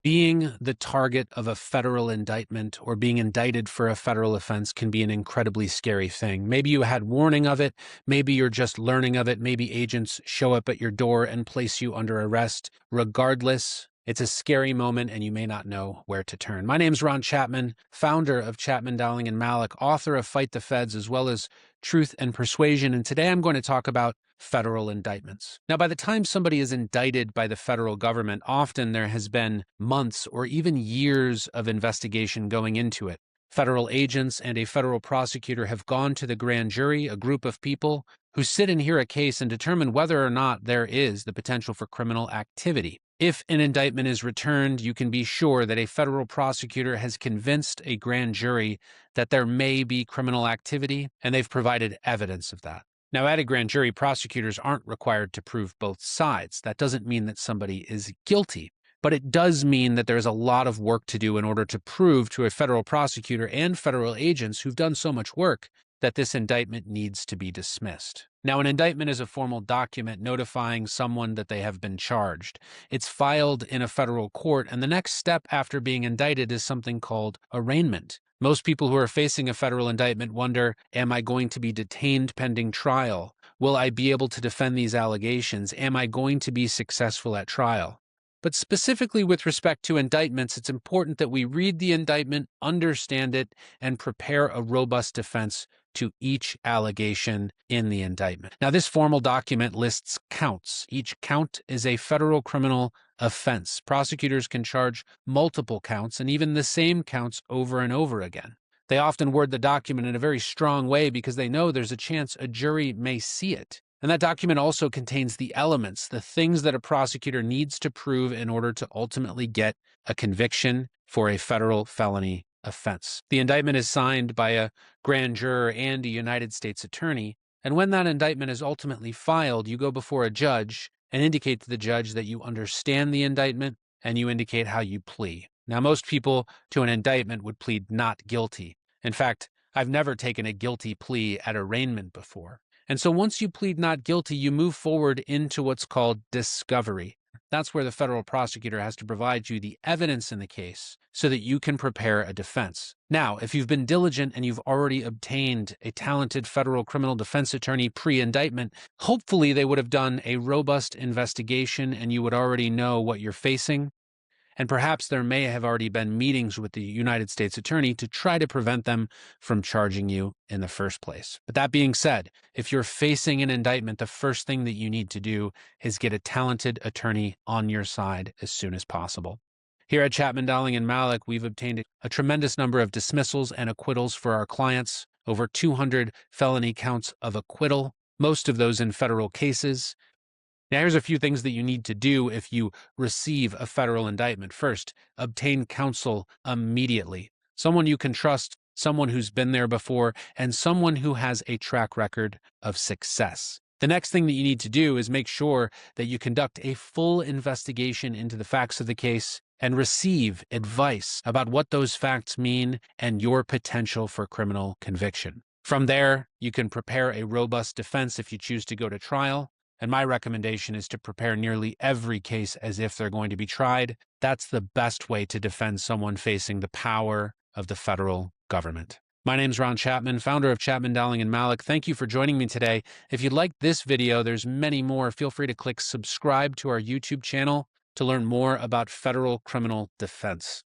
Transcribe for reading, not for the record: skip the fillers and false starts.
Being the target of a federal indictment or being indicted for a federal offense can be an incredibly scary thing. Maybe you had warning of it. Maybe you're just learning of it. Maybe agents show up at your door and place you under arrest. Regardless, it's a scary moment and you may not know where to turn. My name's Ron Chapman, founder of Chapman, Dowling & Malik, author of Fight the Feds, as well as Truth and Persuasion. And today I'm going to talk about federal indictments. Now, by the time somebody is indicted by the federal government, often there has been months or even years of investigation going into it. Federal agents and a federal prosecutor have gone to the grand jury, a group of people who sit and hear a case and determine whether or not there is the potential for criminal activity. If an indictment is returned, you can be sure that a federal prosecutor has convinced a grand jury that there may be criminal activity, and they've provided evidence of that. Now, at a grand jury, prosecutors aren't required to prove both sides. That doesn't mean that somebody is guilty, but it does mean that there's a lot of work to do in order to prove to a federal prosecutor and federal agents who've done so much work that this indictment needs to be dismissed. Now, an indictment is a formal document notifying someone that they have been charged. It's filed in a federal court, and the next step after being indicted is something called arraignment. Most people who are facing a federal indictment wonder, am I going to be detained pending trial? Will I be able to defend these allegations? Am I going to be successful at trial? But specifically with respect to indictments, it's important that we read the indictment, understand it, and prepare a robust defense to each allegation in the indictment. Now, this formal document lists counts. Each count is a federal criminal offense. Prosecutors can charge multiple counts and even the same counts over and over again. They often word the document in a very strong way because they know there's a chance a jury may see it. And that document also contains the elements, the things that a prosecutor needs to prove in order to ultimately get a conviction for a federal felony offense. The indictment is signed by a grand juror and a United States attorney, and when that indictment is ultimately filed, you go before a judge and indicate to the judge that you understand the indictment and you indicate how you plea. Now, most people to an indictment would plead not guilty. In fact, I've never taken a guilty plea at arraignment before. And so once you plead not guilty, you move forward into what's called discovery. That's where the federal prosecutor has to provide you the evidence in the case so that you can prepare a defense. Now, if you've been diligent and you've already obtained a talented federal criminal defense attorney pre-indictment, hopefully they would have done a robust investigation and you would already know what you're facing. And perhaps there may have already been meetings with the United States attorney to try to prevent them from charging you in the first place. But that being said, if you're facing an indictment, the first thing that you need to do is get a talented attorney on your side as soon as possible. Here at Chapman, Dowling & Malik, we've obtained a tremendous number of dismissals and acquittals for our clients, over 200 felony counts of acquittal, most of those in federal cases. Now, here's a few things that you need to do if you receive a federal indictment. First, obtain counsel immediately. Someone you can trust, someone who's been there before, and someone who has a track record of success. The next thing that you need to do is make sure that you conduct a full investigation into the facts of the case and receive advice about what those facts mean and your potential for criminal conviction. From there, you can prepare a robust defense if you choose to go to trial. And my recommendation is to prepare nearly every case as if they're going to be tried. That's the best way to defend someone facing the power of the federal government. My name's Ron Chapman, founder of Chapman, Dowling & Malik. Thank you for joining me today. If you liked this video, there's many more. Feel free to click subscribe to our YouTube channel to learn more about federal criminal defense.